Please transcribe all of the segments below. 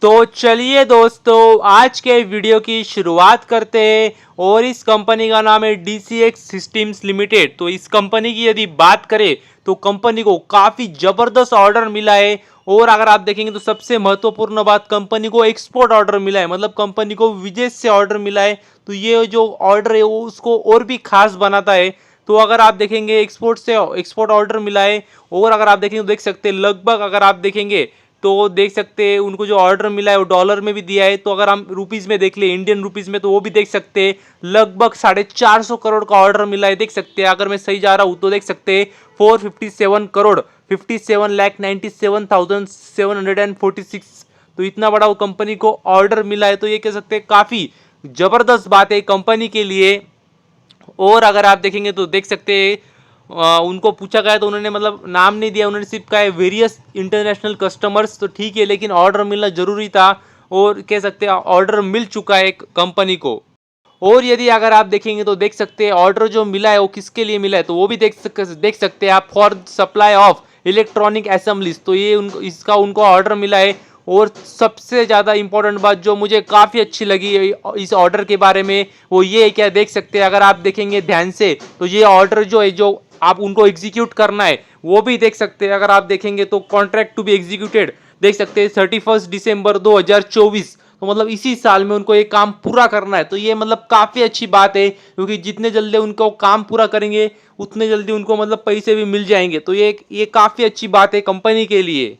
तो चलिए दोस्तों, आज के वीडियो की शुरुआत करते हैं और इस कंपनी का नाम है DCX सिस्टम्स लिमिटेड। तो इस कंपनी की यदि बात करें तो कंपनी को काफ़ी ज़बरदस्त ऑर्डर मिला है। और अगर आप देखेंगे तो सबसे महत्वपूर्ण बात, कंपनी को एक्सपोर्ट ऑर्डर मिला है, मतलब कंपनी को विदेश से ऑर्डर मिला है। तो ये जो ऑर्डर है वो उसको और भी खास बनाता है। तो अगर आप देखेंगे एक्सपोर्ट ऑर्डर मिला है। और अगर आप देखेंगे तो देख सकते हैं लगभग, अगर आप देखेंगे तो देख सकते हैं उनको जो ऑर्डर मिला है वो डॉलर में भी दिया है। तो अगर हम रुपीज में देख ले, इंडियन रुपीज में, तो वो भी देख सकते हैं लगभग 450 करोड़ का ऑर्डर मिला है। देख सकते हैं, अगर मैं सही जा रहा हूँ तो देख सकते हैं 457 करोड़ 57,97,746। तो इतना बड़ा वो कंपनी को ऑर्डर मिला है। तो ये कह सकते हैं काफी जबरदस्त बात है कंपनी के लिए। और अगर आप देखेंगे तो देख सकते हैं उनको पूछा गया तो उन्होंने मतलब नाम नहीं दिया, उन्होंने सिर्फ कहा है वेरियस इंटरनेशनल कस्टमर्स। तो ठीक है, लेकिन ऑर्डर मिलना जरूरी था और कह सकते हैं ऑर्डर मिल चुका है कंपनी को। और यदि अगर आप देखेंगे तो देख सकते हैं ऑर्डर जो मिला है वो किसके लिए मिला है, तो वो भी देख सकते हैं आप, for supply of electronic assemblies. तो ये इसका उनको ऑर्डर मिला है। और सबसे ज़्यादा इंपॉर्टेंट बात जो मुझे काफ़ी अच्छी लगी इस ऑर्डर के बारे में, वो ये है, क्या देख सकते हैं अगर आप देखेंगे ध्यान से तो ये ऑर्डर जो है, जो आप उनको एग्जीक्यूट करना है वो भी देख सकते हैं। अगर आप देखेंगे तो कॉन्ट्रैक्ट टू बी एग्जीक्यूटेड देख सकते हैं 31 दिसंबर 2024। तो मतलब इसी साल में उनको ये काम पूरा करना है। तो ये मतलब काफ़ी अच्छी बात है, क्योंकि जितने जल्दी उनको काम पूरा करेंगे उतने जल्दी उनको मतलब पैसे भी मिल जाएंगे। तो ये काफ़ी अच्छी बात है कंपनी के लिए।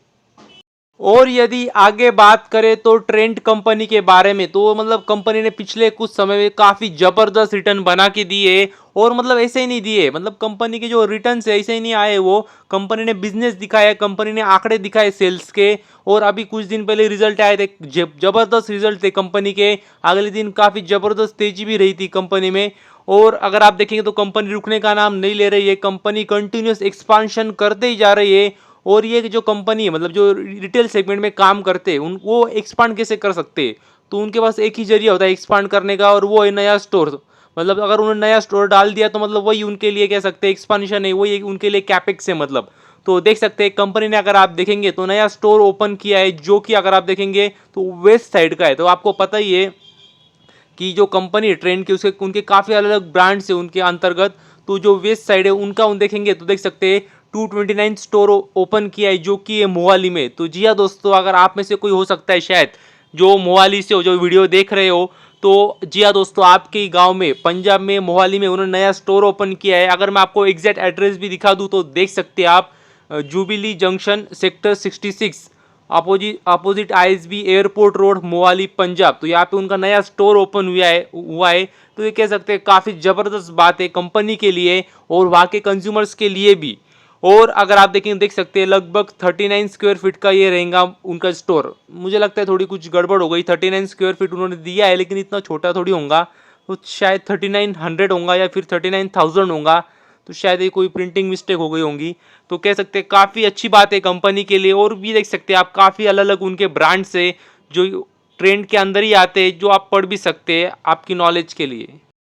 और यदि आगे बात करें तो ट्रेंड कंपनी के बारे में, तो मतलब कंपनी ने पिछले कुछ समय में काफ़ी ज़बरदस्त रिटर्न बना के दिए। और मतलब ऐसे ही नहीं दिए, मतलब कंपनी के जो रिटर्न है ऐसे ही नहीं आए, वो कंपनी ने बिजनेस दिखाया, कंपनी ने आंकड़े दिखाए सेल्स के। और अभी कुछ दिन पहले रिजल्ट आए थे, ज़बरदस्त रिजल्ट थे कंपनी के। अगले दिन काफ़ी ज़बरदस्त तेजी भी रही थी कंपनी में। और अगर आप देखेंगे तो कंपनी रुकने का नाम नहीं ले रही है, कंपनी कंटिन्यूस एक्सपांशन करते ही जा रही है। और ये जो कंपनी है, मतलब जो रिटेल सेगमेंट में काम करते हैं, उन वो एक्सपांड कैसे कर सकते हैं, तो उनके पास एक ही जरिया होता है एक्सपांड करने का, और वो है नया स्टोर। मतलब अगर उन्होंने नया स्टोर डाल दिया तो मतलब वही उनके लिए कह सकते हैं एक्सपांशन है, वही उनके लिए कैपेक्स है मतलब। तो देख सकते हैं कंपनी ने, अगर आप देखेंगे तो नया स्टोर ओपन किया है, जो कि अगर आप देखेंगे तो वेस्ट साइड का है। तो आपको पता ही है कि जो कंपनी ट्रेंड की, उसके उनके काफ़ी अलग अलग ब्रांड्स है उनके अंतर्गत। तो जो वेस्ट साइड है उनका उन देखेंगे तो देख सकते हैं 229 स्टोर ओपन किया है, जो कि है मोहाली में। तो जी हाँ दोस्तों, अगर आप में से कोई हो सकता है शायद जो मोहाली से हो, जो वीडियो देख रहे हो, तो जी हाँ दोस्तों, आपके ही गांव में, पंजाब में, मोहाली में उन्होंने नया स्टोर ओपन किया है। अगर मैं आपको एग्जैक्ट एड्रेस भी दिखा दूँ तो देख सकते हैं आप, jubilee junction sector 66, opposite ISB airport road, Mohali, Punjab. तो यहाँ पे उनका नया स्टोर ओपन हुआ है। तो ये कह सकते हैं काफ़ी ज़बरदस्त बात है कंपनी के लिए और वहाँ के कंज्यूमर्स के लिए भी। और अगर आप देख सकते हैं लगभग 39 स्क्वायर फीट का ये रहेगा उनका स्टोर। मुझे लगता है थोड़ी कुछ गड़बड़ हो गई, 39 स्क्वायर फीट उन्होंने दिया है, लेकिन इतना छोटा थोड़ी होगा। तो शायद 3900 होगा या फिर 39,000 होगा। तो शायद ये कोई प्रिंटिंग मिस्टेक हो गई होंगी। तो कह सकते हैं काफ़ी अच्छी बात है कंपनी के लिए। और भी देख सकते हैं आप, काफ़ी अलग अलग उनके ब्रांड्स है जो ट्रेंड के अंदर ही आते हैं, जो आप पढ़ भी सकते हैं आपकी नॉलेज के लिए।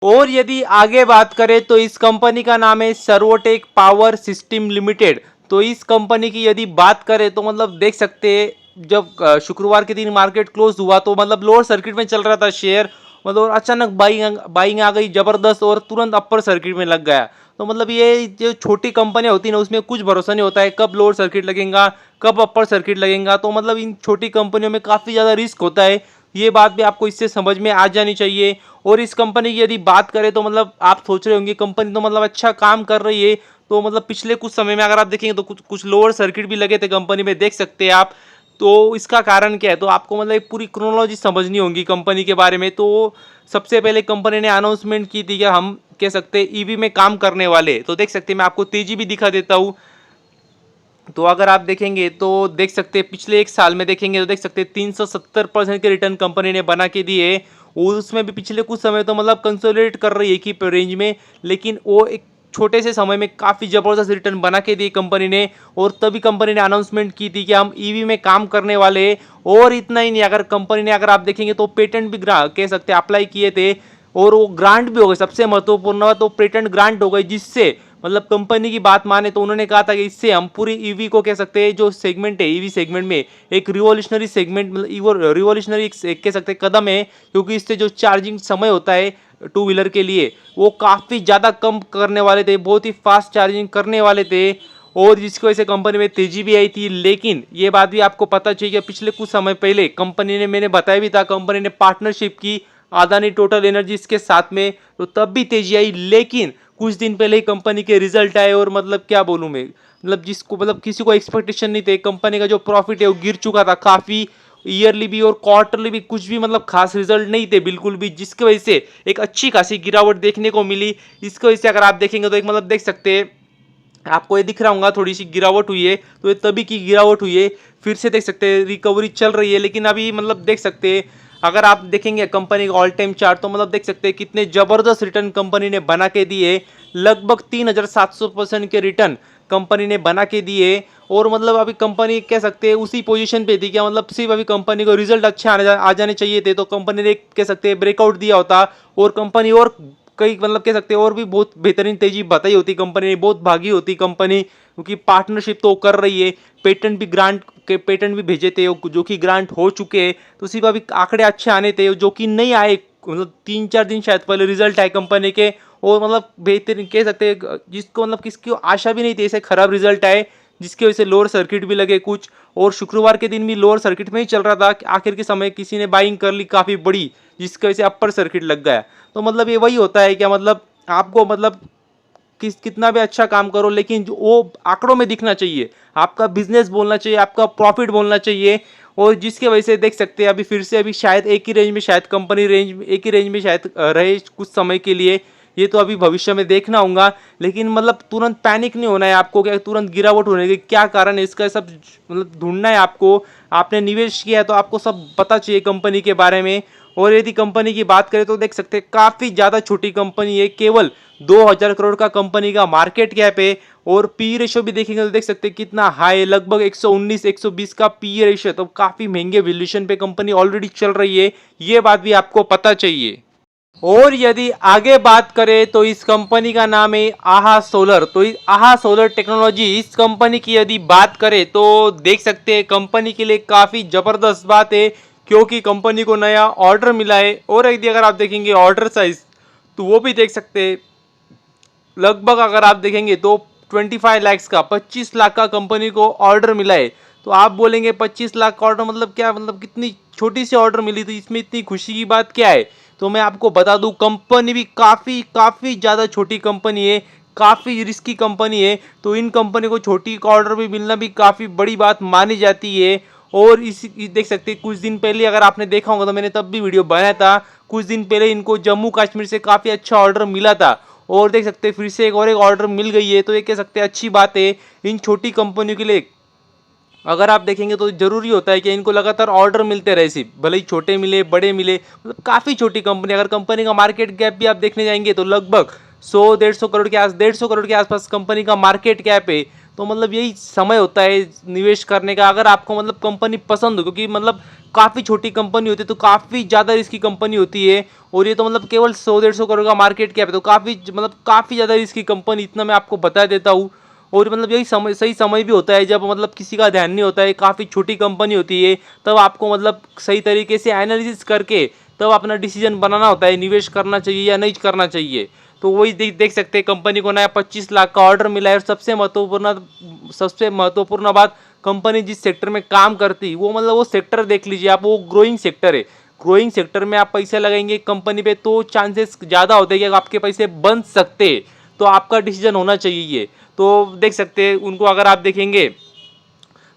और यदि आगे बात करें तो इस कंपनी का नाम है सर्वोटेक पावर सिस्टम लिमिटेड। तो इस कंपनी की यदि बात करें तो मतलब देख सकते हैं, जब शुक्रवार के दिन मार्केट क्लोज हुआ तो मतलब लोअर सर्किट में चल रहा था शेयर, मतलब अचानक बाइंग आ गई जबरदस्त और तुरंत अपर सर्किट में लग गया। तो मतलब ये जो छोटी कंपनियां होती है ना, उसमें कुछ भरोसा नहीं होता है कब लोअर सर्किट लगेगा, कब अपर सर्किट लगेगा। तो मतलब इन छोटी कंपनियों में काफ़ी ज़्यादा रिस्क होता है, ये बात भी आपको इससे समझ में आ जानी चाहिए। और इस कंपनी की यदि बात करें तो मतलब आप सोच रहे होंगे कंपनी तो मतलब अच्छा काम कर रही है। तो मतलब पिछले कुछ समय में अगर आप देखेंगे तो कुछ कुछ लोअर सर्किट भी लगे थे कंपनी में, देख सकते हैं आप। तो इसका कारण क्या है, तो आपको मतलब एक पूरी क्रोनोलॉजी समझनी होगी कंपनी के बारे में। तो सबसे पहले कंपनी ने अनाउंसमेंट की थी कि हम कह सकते हैं ईवी में काम करने वाले। तो देख सकते हैं, मैं आपको तेजी भी दिखा देता हूँ। तो अगर आप देखेंगे तो देख सकते हैं पिछले एक साल में देखेंगे तो देख सकते हैं 370% के रिटर्न कंपनी ने बना के दिए। और उसमें भी पिछले कुछ समय तो मतलब कंसोलिडेट कर रही है कि रेंज में, लेकिन वो एक छोटे से समय में काफ़ी ज़बरदस्त रिटर्न बना के दिए कंपनी ने। और तभी कंपनी ने अनाउंसमेंट की थी कि हम ईवी में काम करने वाले हैं। और इतना ही नहीं, अगर कंपनी ने, अगर आप देखेंगे तो पेटेंट भी कह सकते हैं अप्लाई किए थे, और वो ग्रांट भी हो गए। सबसे महत्वपूर्ण बात, तो पेटेंट ग्रांट हो गई, जिससे मतलब कंपनी की बात माने तो उन्होंने कहा था कि इससे हम पूरी ईवी को कह सकते हैं, जो सेगमेंट है ईवी सेगमेंट में एक रिवॉल्यूशनरी सेगमेंट, मतलब रिवॉल्यूशनरी एक कह सकते हैं कदम है, क्योंकि इससे जो चार्जिंग समय होता है टू व्हीलर के लिए वो काफ़ी ज़्यादा कम करने वाले थे, बहुत ही फास्ट चार्जिंग करने वाले थे, और जिसकी वजह से कंपनी में तेजी भी आई थी। लेकिन ये बात भी आपको पता चाहिए कि पिछले कुछ समय पहले कंपनी ने, मैंने बताया भी था, कंपनी ने पार्टनरशिप की अदानी टोटल एनर्जीज के साथ में, तो तब भी तेजी आई। लेकिन कुछ दिन पहले ही कंपनी के रिजल्ट आए और मतलब क्या बोलूं मैं, मतलब जिसको मतलब किसी को एक्सपेक्टेशन नहीं थे, कंपनी का जो प्रॉफिट है वो गिर चुका था काफ़ी, ईयरली भी और क्वार्टरली भी कुछ भी मतलब खास रिजल्ट नहीं थे बिल्कुल भी, जिसकी वजह से एक अच्छी खासी गिरावट देखने को मिली। इसकी वजह से अगर आप देखेंगे तो एक मतलब देख सकते हैं, आपको ये दिख रहा होगा थोड़ी सी गिरावट हुई है, तो ये तभी की गिरावट हुई है, फिर से देख सकते हैं रिकवरी चल रही है। लेकिन अभी मतलब देख सकते हैं, अगर आप देखेंगे कंपनी का ऑल टाइम चार्ट, तो मतलब देख सकते हैं कितने जबरदस्त रिटर्न कंपनी ने बना के दिए, लगभग 3700% के रिटर्न कंपनी ने बना के दिए। और मतलब अभी कंपनी कह सकते हैं उसी पोजीशन पे थी, क्या मतलब सिर्फ अभी कंपनी को रिजल्ट अच्छे आ जाने चाहिए थे, तो कंपनी ने कह सकते हैं ब्रेकआउट दिया होता, और कंपनी और कई मतलब कह सकते हैं और भी बहुत बेहतरीन तेजी बताई होती कंपनी ने, बहुत भागी होती कंपनी, क्योंकि पार्टनरशिप तो कर रही है, पेटेंट भी भेजे थे जो कि ग्रांट हो चुके हैं, तो सिर्फ अभी आंकड़े अच्छे आने थे जो कि नहीं आए, मतलब 3-4 दिन शायद पहले रिजल्ट आए कंपनी के, और मतलब बेहतरीन कह सकते हैं, जिसको मतलब किसकी आशा भी नहीं थी ऐसे खराब रिजल्ट आए, जिसकी वजह से लोअर सर्किट भी लगे कुछ, और शुक्रवार के दिन भी लोअर सर्किट में ही चल रहा था, आखिर के समय किसी ने बाइंग कर ली काफ़ी बड़ी, जिसकी वजह से अपर सर्किट लग गया। तो मतलब ये वही होता है क्या, मतलब आपको मतलब कितना भी अच्छा काम करो, लेकिन जो वो आंकड़ों में दिखना चाहिए, आपका बिजनेस बोलना चाहिए, आपका प्रॉफिट बोलना चाहिए। और जिसके वजह से देख सकते हैं अभी फिर से अभी शायद एक ही रेंज में, शायद कंपनी रेंज एक ही रेंज में शायद रहे कुछ समय के लिए, ये तो अभी भविष्य में देखना होगा। लेकिन मतलब तुरंत पैनिक नहीं होना है आपको, क्या तुरंत गिरावट होने की क्या कारण है, इसका सब मतलब ढूंढना है आपको। आपने निवेश किया है तो आपको सब पता चाहिए कंपनी के बारे में। और यदि कंपनी की बात करें तो देख सकते हैं काफ़ी ज़्यादा छोटी कंपनी है, केवल 2000 करोड़ का कंपनी का मार्केट कैप है, और पी रेशियो भी देखेंगे तो देख सकते हैं कितना हाई है, लगभग 119-120 का पी रेशियो, तो काफ़ी महंगे वैल्यूएशन पे कंपनी ऑलरेडी चल रही है, ये बात भी आपको पता चाहिए। और यदि आगे बात करें तो इस कंपनी का नाम है आहा सोलर। तो इस आहा सोलर टेक्नोलॉजी, इस कंपनी की यदि बात करें तो देख सकते हैं कंपनी के लिए काफ़ी ज़बरदस्त बात है, क्योंकि कंपनी को नया ऑर्डर मिला है। और यदि अगर आप देखेंगे ऑर्डर साइज, तो वो भी देख सकते हैं, लगभग अगर आप देखेंगे तो 25 लाख का, 25 लाख का कंपनी को ऑर्डर मिला है। तो आप बोलेंगे 25 लाख का ऑर्डर मतलब क्या, मतलब कितनी छोटी सी ऑर्डर मिली, तो इसमें इतनी खुशी की बात क्या है। तो मैं आपको बता दूं, कंपनी भी काफ़ी काफ़ी ज़्यादा छोटी कंपनी है, काफ़ी रिस्की कंपनी है, तो इन कंपनी को छोटी का ऑर्डर भी मिलना भी काफ़ी बड़ी बात मानी जाती है। और इस देख सकते हैं कुछ दिन पहले अगर आपने देखा होगा तो मैंने तब भी वीडियो बनाया था, कुछ दिन पहले इनको जम्मू कश्मीर से काफ़ी अच्छा ऑर्डर मिला था, और देख सकते हैं फिर से एक ऑर्डर मिल गई है, तो ये कह सकते हैं अच्छी बात है इन छोटी कंपनियों के लिए। अगर आप देखेंगे तो जरूरी होता है कि इनको लगातार ऑर्डर मिलते रहे, सिर्फ भले ही छोटे मिले बड़े मिले, मतलब काफ़ी छोटी कंपनी। अगर कंपनी का मार्केट कैप भी आप देखने जाएंगे तो लगभग 100-150 करोड़ के आसपास कंपनी का मार्केट कैप है। तो मतलब यही समय होता है निवेश करने का, अगर आपको मतलब कंपनी पसंद हो, क्योंकि मतलब काफ़ी छोटी कंपनी होती है तो काफ़ी ज़्यादा रिस्की कंपनी होती है, और ये तो मतलब केवल 100-150 करोड़ का मार्केट कैप है, तो काफ़ी मतलब काफ़ी ज़्यादा रिस्की कंपनी, इतना मैं आपको बता देता हूँ। और मतलब यही समय, सही समय भी होता है जब मतलब किसी का ध्यान नहीं होता है, काफ़ी छोटी कंपनी होती है, तब आपको मतलब सही तरीके से एनालिसिस करके तब अपना डिसीजन बनाना होता है, निवेश करना चाहिए या नहीं करना चाहिए। तो वही देख सकते हैं कंपनी को नया 25 लाख का ऑर्डर मिला है। और सबसे महत्वपूर्ण बात, कंपनी जिस सेक्टर में काम करती है वो मतलब वो सेक्टर देख लीजिए आप, वो ग्रोइंग सेक्टर है। ग्रोइंग सेक्टर में आप पैसे लगाएंगे कंपनी पे तो चांसेस ज़्यादा होते हैं कि आपके पैसे बन सकते, तो आपका डिसीजन होना चाहिए ये। तो देख सकते हैं उनको, अगर आप देखेंगे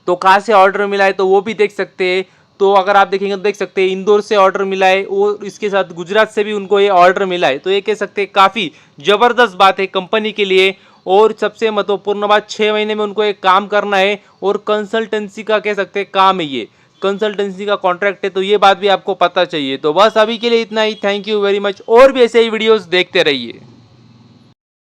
तो कहाँ से ऑर्डर मिला है तो वो भी देख सकते हैं। तो अगर आप देखेंगे तो देख सकते हैं इंदौर से ऑर्डर मिला है, और इसके साथ गुजरात से भी उनको ये ऑर्डर मिला है, तो ये कह सकते हैं काफ़ी ज़बरदस्त बात है कंपनी के लिए। और सबसे महत्वपूर्ण बात, 6 महीने में उनको एक काम करना है, और कंसल्टेंसी का कह सकते हैं काम है, ये कंसल्टेंसी का कॉन्ट्रैक्ट है, तो ये बात भी आपको पता चाहिए। तो बस अभी के लिए इतना ही, थैंक यू वेरी मच, और भी ऐसे ही वीडियोज़ देखते रहिए।